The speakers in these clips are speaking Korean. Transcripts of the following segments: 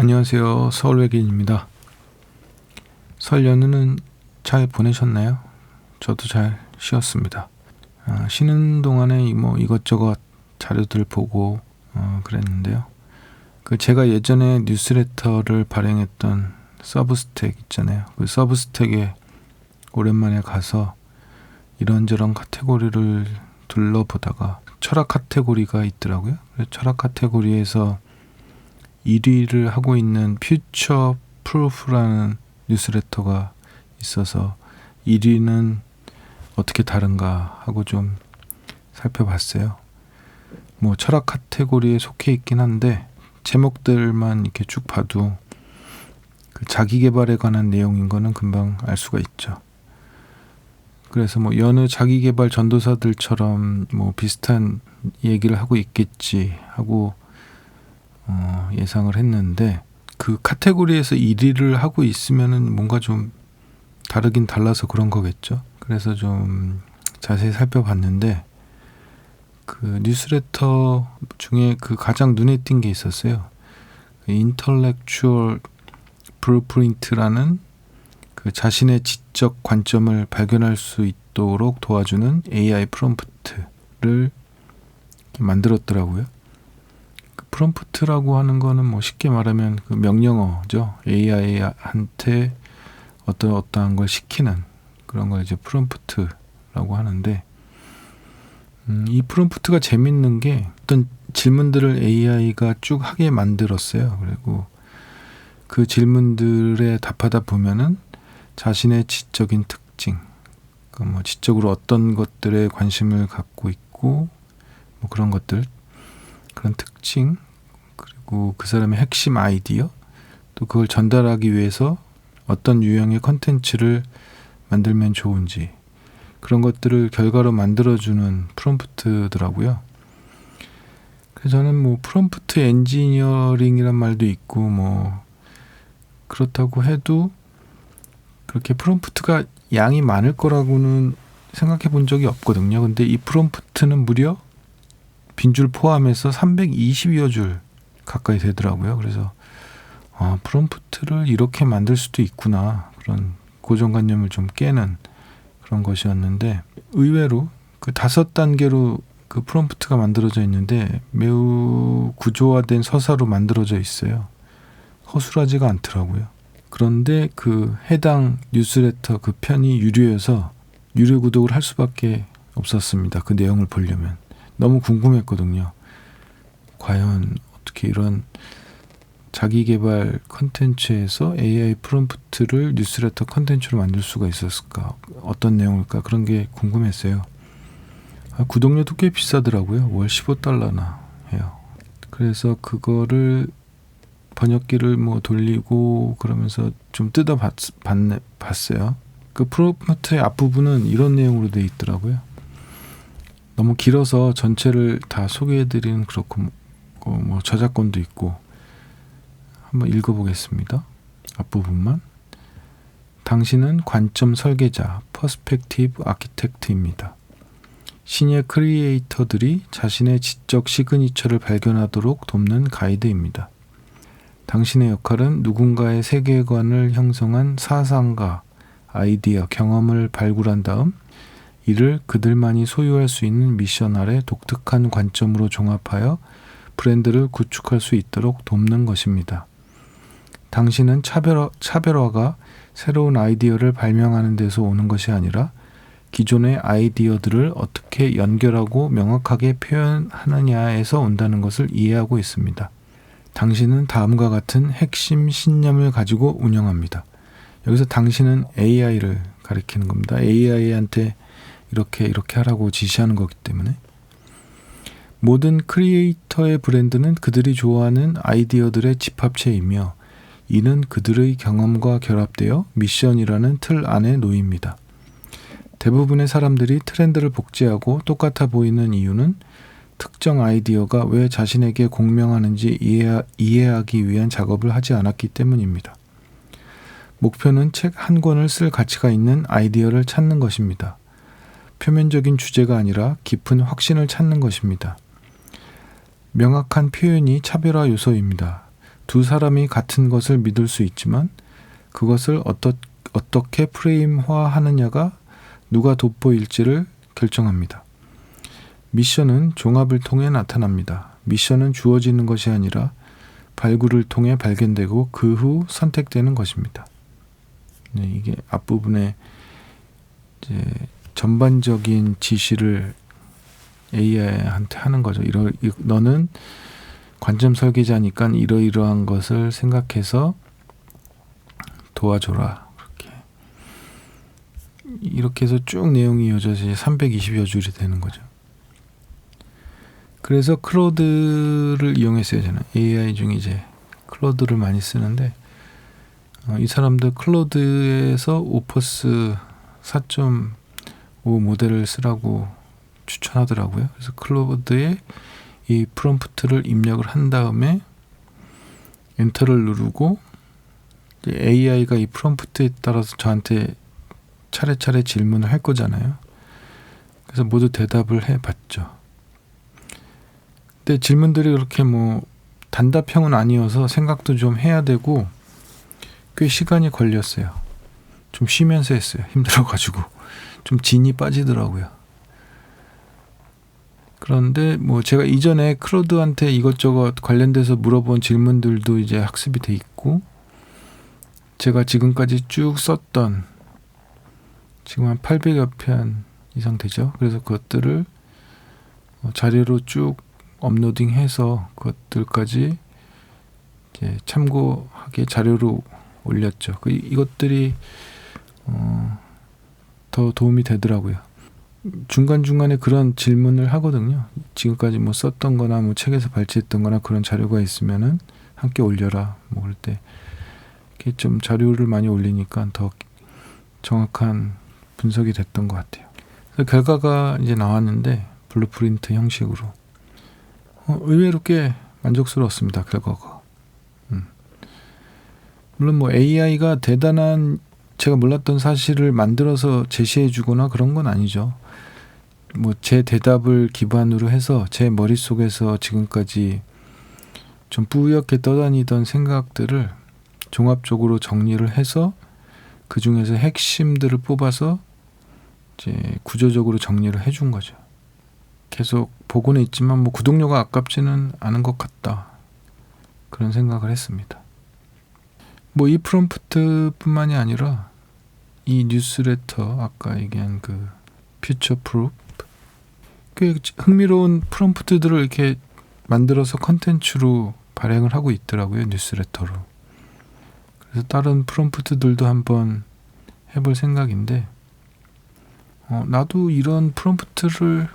안녕하세요. 서울외계인입니다. 설 연휴는 잘 보내셨나요? 저도 잘 쉬었습니다. 쉬는 동안에 이것저것 자료들 보고 그랬는데요. 제가 예전에 뉴스레터를 발행했던 서브스택 있잖아요. 그 서브스택에 오랜만에 가서 이런저런 카테고리를 둘러보다가 철학 카테고리가 있더라고요. 철학 카테고리에서 1위를 하고 있는 퓨처 프루프라는 뉴스레터가 있어서 1위는 어떻게 다른가 하고 좀 살펴봤어요. 철학 카테고리에 속해 있긴 한데 제목들만 이렇게 쭉 봐도 자기 개발에 관한 내용인 거는 금방 알 수가 있죠. 그래서 여느 자기 개발 전도사들처럼 비슷한 얘기를 하고 있겠지 하고 예상을 했는데, 그 카테고리에서 1위를 하고 있으면은 뭔가 좀 다르긴 달라서 그런 거겠죠. 그래서 좀 자세히 살펴봤는데 그 뉴스레터 중에 가장 눈에 띈 게 있었어요. 인터렉추얼 블루프린트라는 자신의 지적 관점을 발견할 수 있도록 도와주는 AI 프롬프트를 만들었더라고요. 프롬프트라고 하는 거는 쉽게 말하면 명령어죠. AI한테 어떠한 걸 시키는 그런 걸 이제 프롬프트라고 하는데, 이 프롬프트가 재밌는 게 어떤 질문들을 AI가 쭉 하게 만들었어요. 그리고 그 질문들에 답하다 보면은 자신의 지적인 특징, 지적으로 어떤 것들에 관심을 갖고 있고 그런 것들, 그런 특징, 그리고 그 사람의 핵심 아이디어, 또 그걸 전달하기 위해서 어떤 유형의 컨텐츠를 만들면 좋은지, 그런 것들을 결과로 만들어주는 프롬프트더라고요. 그래서 저는 프롬프트 엔지니어링이란 말도 있고 그렇다고 해도 그렇게 프롬프트가 양이 많을 거라고는 생각해 본 적이 없거든요. 근데 이 프롬프트는 무려 빈줄 포함해서 320여 줄 가까이 되더라고요. 그래서 프롬프트를 이렇게 만들 수도 있구나, 그런 고정관념을 좀 깨는 그런 것이었는데, 의외로 5단계로 그 프롬프트가 만들어져 있는데 매우 구조화된 서사로 만들어져 있어요. 허술하지가 않더라고요. 그런데 해당 뉴스레터 편이 유료여서 유료 구독을 할 수밖에 없었습니다. 그 내용을 보려면. 너무 궁금했거든요. 과연 어떻게 이런 자기 개발 컨텐츠에서 AI 프롬프트를 뉴스레터 컨텐츠로 만들 수가 있었을까? 어떤 내용일까? 그런 게 궁금했어요. 구독료도 꽤 비싸더라고요. 월 $15나 해요. 그래서 그거를 번역기를 돌리고 그러면서 좀 봤어요. 그 프롬프트의 앞부분은 이런 내용으로 되어 있더라고요. 너무 길어서 전체를 다 소개해드리는 그렇고 저작권도 있고, 한번 읽어보겠습니다. 앞부분만. 당신은 관점 설계자, 퍼스펙티브 아키텍트입니다. 시니어 크리에이터들이 자신의 지적 시그니처를 발견하도록 돕는 가이드입니다. 당신의 역할은 누군가의 세계관을 형성한 사상과 아이디어, 경험을 발굴한 다음 이를 그들만이 소유할 수 있는 미션 아래 독특한 관점으로 종합하여 브랜드를 구축할 수 있도록 돕는 것입니다. 당신은 차별화가 새로운 아이디어를 발명하는 데서 오는 것이 아니라 기존의 아이디어들을 어떻게 연결하고 명확하게 표현하느냐에서 온다는 것을 이해하고 있습니다. 당신은 다음과 같은 핵심 신념을 가지고 운영합니다. 여기서 당신은 AI를 가리키는 겁니다. AI한테 이렇게 하라고 지시하는 거기 때문에. 모든 크리에이터의 브랜드는 그들이 좋아하는 아이디어들의 집합체이며 이는 그들의 경험과 결합되어 미션이라는 틀 안에 놓입니다. 대부분의 사람들이 트렌드를 복제하고 똑같아 보이는 이유는 특정 아이디어가 왜 자신에게 공명하는지 이해하기 위한 작업을 하지 않았기 때문입니다. 목표는 책 한 권을 쓸 가치가 있는 아이디어를 찾는 것입니다. 표면적인 주제가 아니라 깊은 확신을 찾는 것입니다. 명확한 표현이 차별화 요소입니다. 두 사람이 같은 것을 믿을 수 있지만 그것을 어떻게 프레임화하느냐가 누가 돋보일지를 결정합니다. 미션은 종합을 통해 나타납니다. 미션은 주어지는 것이 아니라 발굴을 통해 발견되고 그 후 선택되는 것입니다. 네, 이게 앞부분에 이제 전반적인 지시를 AI한테 하는 거죠. 너는 관점 설계자니까 이러이러한 것을 생각해서 도와줘라. 이렇게 해서 쭉 내용이 이어져서 320여 줄이 되는 거죠. 그래서 클로드를 이용했어요. 저는 AI 중에 이제 클로드를 많이 쓰는데 이 사람들 클로드에서 오퍼스 4.5 모델을 쓰라고 추천하더라고요. 그래서 클로드에 이 프롬프트를 입력을 한 다음에 엔터를 누르고 AI가 이 프롬프트에 따라서 저한테 차례차례 질문을 할 거잖아요. 그래서 모두 대답을 해봤죠. 근데 질문들이 그렇게 뭐 단답형은 아니어서 생각도 좀 해야 되고 꽤 시간이 걸렸어요. 좀 쉬면서 했어요. 힘들어가지고 좀 진이 빠지더라고요. 그런데 뭐 제가 이전에 클로드한테 이것저것 관련돼서 물어본 질문들도 이제 학습이 돼 있고 제가 지금까지 쭉 썼던 지금 한 800여 편 이상 되죠. 그래서 그것들을 자료로 쭉 업로딩해서 그것들까지 이제 참고하게 자료로 올렸죠. 이것들이 더 도움이 되더라고요. 중간중간에 그런 질문을 하거든요. 지금까지 뭐 썼던 거나 뭐 책에서 발췌했던 거나 그런 자료가 있으면은 함께 올려라. 뭐 그럴 때 이렇게 좀 자료를 많이 올리니까 더 정확한 분석이 됐던 것 같아요. 그래서 결과가 이제 나왔는데 블루프린트 형식으로 의외로 꽤 만족스러웠습니다. 결과가. 물론 뭐 AI가 대단한 제가 몰랐던 사실을 만들어서 제시해 주거나 그런 건 아니죠. 뭐 제 대답을 기반으로 해서 제 머릿속에서 지금까지 좀 뿌옇게 떠다니던 생각들을 종합적으로 정리를 해서 그 중에서 핵심들을 뽑아서 이제 구조적으로 정리를 해준 거죠. 계속 보고는 있지만 뭐 구독료가 아깝지는 않은 것 같다. 그런 생각을 했습니다. 뭐 이 프롬프트뿐만이 아니라 이 뉴스레터 아까 얘기한 그 퓨처 프루프 꽤 흥미로운 프롬프트들을 이렇게 만들어서 컨텐츠로 발행을 하고 있더라고요. 뉴스레터로. 그래서 다른 프롬프트들도 한번 해볼 생각인데 나도 이런 프롬프트를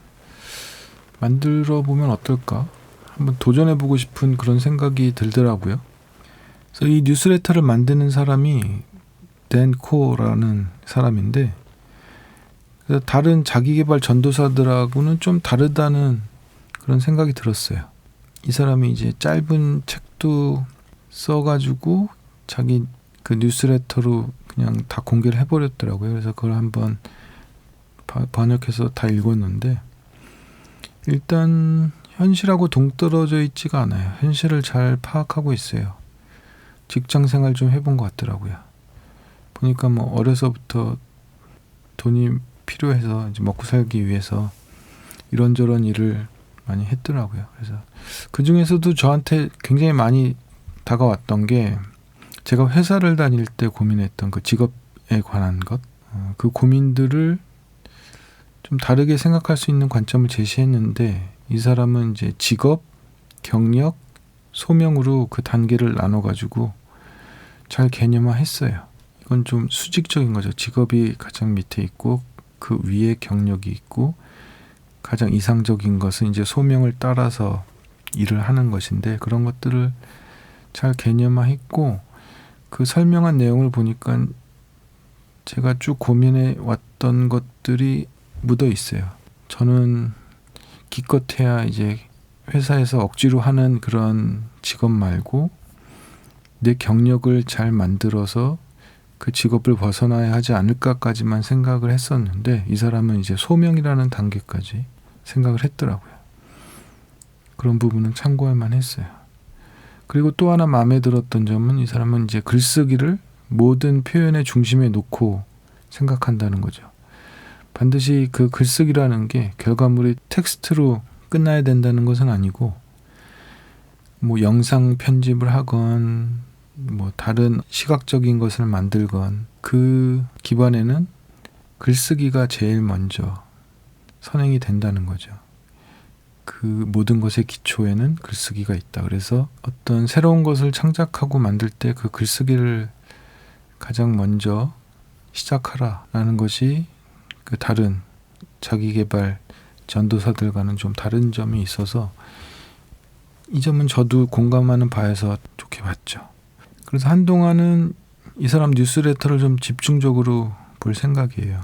만들어 보면 어떨까? 한번 도전해보고 싶은 그런 생각이 들더라고요. 그래서 이 뉴스레터를 만드는 사람이 댄 코라는 사람인데 그래서 다른 자기계발 전도사들하고는 좀 다르다는 그런 생각이 들었어요. 이 사람이 이제 짧은 책도 써가지고 자기 그 뉴스레터로 그냥 다 공개를 해버렸더라고요. 그래서 그걸 한번 번역해서 다 읽었는데 일단 현실하고 동떨어져 있지가 않아요. 현실을 잘 파악하고 있어요. 직장생활 좀 해본 것 같더라고요. 보니까 뭐 어려서부터 돈이 필요해서 이제 먹고 살기 위해서 이런저런 일을 많이 했더라고요. 그래서 그 중에서도 저한테 굉장히 많이 다가왔던 게 제가 회사를 다닐 때 고민했던 그 직업에 관한 것, 그 고민들을 좀 다르게 생각할 수 있는 관점을 제시했는데 이 사람은 이제 직업, 경력, 소명으로 그 단계를 나눠가지고 잘 개념화했어요. 이건 좀 수직적인 거죠. 직업이 가장 밑에 있고 그 위에 경력이 있고 가장 이상적인 것은 이제 소명을 따라서 일을 하는 것인데 그런 것들을 잘 개념화했고 그 설명한 내용을 보니까 제가 쭉 고민해 왔던 것들이 묻어 있어요. 저는 기껏해야 이제 회사에서 억지로 하는 그런 직업 말고 내 경력을 잘 만들어서 그 직업을 벗어나야 하지 않을까까지만 생각을 했었는데 이 사람은 이제 소명이라는 단계까지 생각을 했더라고요. 그런 부분은 참고할 만했어요. 그리고 또 하나 마음에 들었던 점은 이 사람은 이제 글쓰기를 모든 표현의 중심에 놓고 생각한다는 거죠. 반드시 그 글쓰기라는 게 결과물이 텍스트로 끝나야 된다는 것은 아니고 뭐 영상 편집을 하건 뭐 다른 시각적인 것을 만들건 그 기반에는 글쓰기가 제일 먼저 선행이 된다는 거죠. 그 모든 것의 기초에는 글쓰기가 있다. 그래서 어떤 새로운 것을 창작하고 만들 때 그 글쓰기를 가장 먼저 시작하라라는 것이 그 다른 자기계발 전도사들과는 좀 다른 점이 있어서 이 점은 저도 공감하는 바에서 좋게 봤죠. 그래서 한동안은 이 사람 뉴스레터를 좀 집중적으로 볼 생각이에요.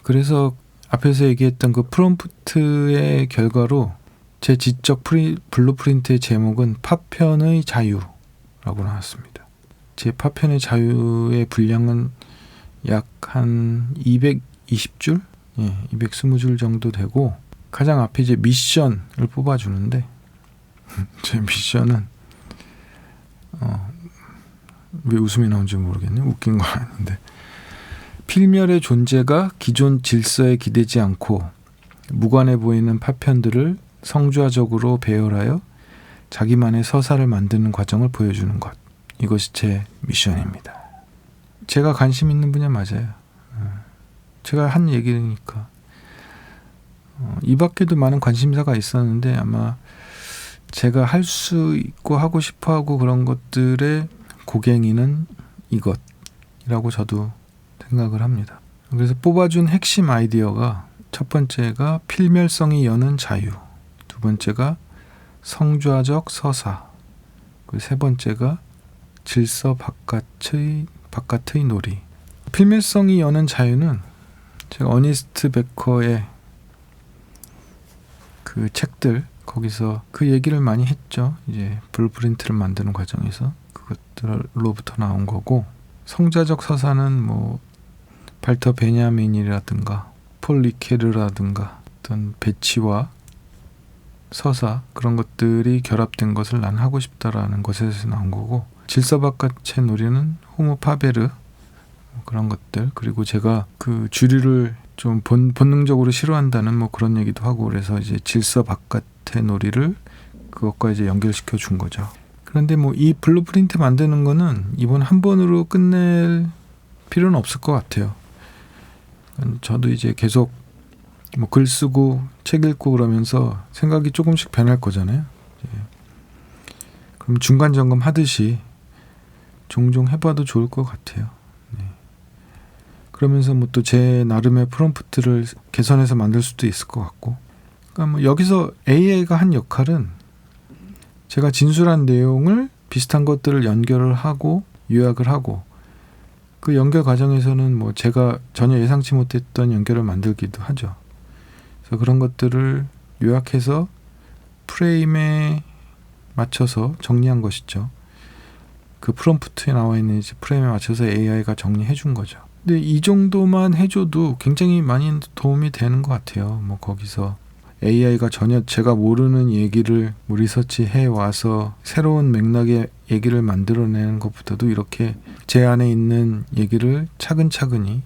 그래서 앞에서 얘기했던 그 프롬프트의 결과로 제 지적 블루프린트의 제목은 파편의 자유라고 나왔습니다. 제 파편의 자유의 분량은 약 한 220줄? 220줄 정도 되고 가장 앞에 이제 미션을 뽑아주는데 제 미션은 왜 웃음이 나온지 모르겠네요. 웃긴 건 아닌데 필멸의 존재가 기존 질서에 기대지 않고 무관해 보이는 파편들을 성주화적으로 배열하여 자기만의 서사를 만드는 과정을 보여주는 것. 이것이 제 미션입니다. 제가 관심 있는 분야 맞아요. 제가 한 얘기니까. 이 밖에도 많은 관심사가 있었는데 아마 제가 할 수 있고 하고 싶어하고 그런 것들의 고갱이는 이것이라고 저도 생각을 합니다. 그래서 뽑아준 핵심 아이디어가 첫 번째가 필멸성이 여는 자유, 두 번째가 성좌적 서사, 그리고 세 번째가 질서 바깥의 놀이. 필멸성이 여는 자유는 제가 어니스트 베커의 그 책들 거기서 그 얘기를 많이 했죠. 이제 블루프린트를 만드는 과정에서 그것들로부터 나온 거고 성자적 서사는 뭐 발터 베냐민이라든가 폴 리케르라든가 어떤 배치와 서사 그런 것들이 결합된 것을 난 하고 싶다라는 것에서 나온 거고 질서 바깥의 놀이는 호모 파베르 그런 것들 그리고 제가 그 주류를 좀 본능적으로 싫어한다는 뭐 그런 얘기도 하고 그래서 이제 질서 바깥의 놀이를 그것과 이제 연결시켜 준 거죠. 그런데 뭐 이 블루프린트 만드는 거는 이번 한 번으로 끝낼 필요는 없을 것 같아요. 저도 이제 계속 뭐 글 쓰고 책 읽고 그러면서 생각이 조금씩 변할 거잖아요. 그럼 중간 점검 하듯이 종종 해봐도 좋을 것 같아요. 그러면서 뭐 또 제 나름의 프롬프트를 개선해서 만들 수도 있을 것 같고. 그러니까 뭐 여기서 AI가 한 역할은 제가 진술한 내용을 비슷한 것들을 연결을 하고 요약을 하고 그 연결 과정에서는 뭐 제가 전혀 예상치 못했던 연결을 만들기도 하죠. 그래서 그런 것들을 요약해서 프레임에 맞춰서 정리한 것이죠. 그 프롬프트에 나와 있는 이제 프레임에 맞춰서 AI가 정리해 준 거죠. 근데 이 정도만 해줘도 굉장히 많이 도움이 되는 것 같아요. 뭐 거기서 AI가 전혀 제가 모르는 얘기를 뭐 리서치해 와서 새로운 맥락의 얘기를 만들어내는 것보다도 이렇게 제 안에 있는 얘기를 차근차근히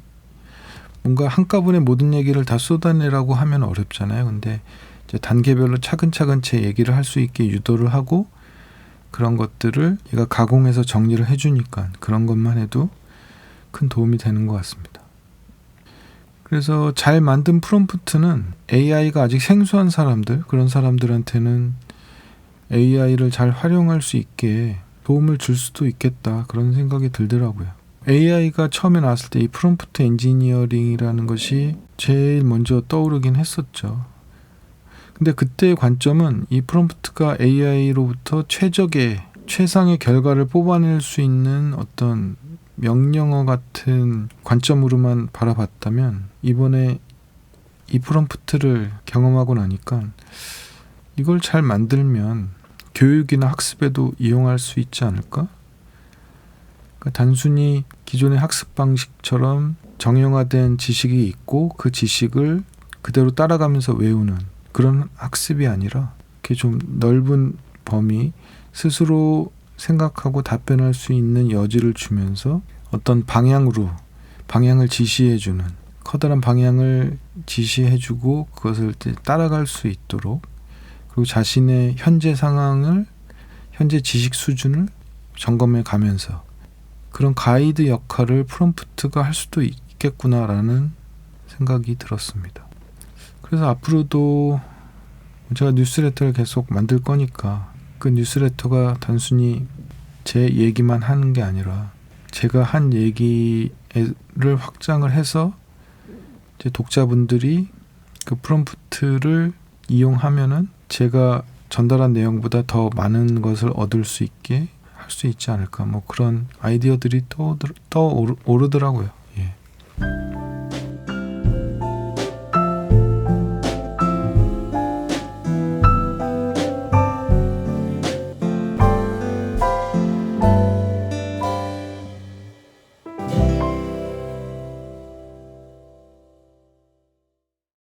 뭔가 한꺼번에 모든 얘기를 다 쏟아내라고 하면 어렵잖아요. 근데 이제 단계별로 차근차근 제 얘기를 할 수 있게 유도를 하고 그런 것들을 얘가 가공해서 정리를 해주니까 그런 것만 해도 큰 도움이 되는 것 같습니다. 그래서 잘 만든 프롬프트는 AI가 아직 생소한 사람들, 그런 사람들한테는 AI를 잘 활용할 수 있게 도움을 줄 수도 있겠다 그런 생각이 들더라고요. AI가 처음에 나왔을 때 이 프롬프트 엔지니어링이라는 것이 제일 먼저 떠오르긴 했었죠. 근데 그때의 관점은 이 프롬프트가 AI로부터 최상의 결과를 뽑아낼 수 있는 어떤 명령어 같은 관점으로만 바라봤다면 이번에 이 프롬프트를 경험하고 나니까 이걸 잘 만들면 교육이나 학습에도 이용할 수 있지 않을까? 그러니까 단순히 기존의 학습 방식처럼 정형화된 지식이 있고 그 지식을 그대로 따라가면서 외우는 그런 학습이 아니라 이렇게 좀 넓은 범위, 스스로 생각하고 답변할 수 있는 여지를 주면서 어떤 방향을 지시해주는, 커다란 방향을 지시해주고 그것을 따라갈 수 있도록, 그리고 자신의 현재 상황을, 현재 지식 수준을 점검해 가면서 그런 가이드 역할을 프롬프트가 할 수도 있겠구나라는 생각이 들었습니다. 그래서 앞으로도 제가 뉴스레터를 계속 만들 거니까 그 뉴스레터가 단순히 제 얘기만 하는 게 아니라 제가 한 얘기를 확장을 해서 이제 독자분들이 그 프롬프트를 이용하면은 제가 전달한 내용보다 더 많은 것을 얻을 수 있게 할 수 있지 않을까, 뭐 그런 아이디어들이 떠오르더라고요. 예.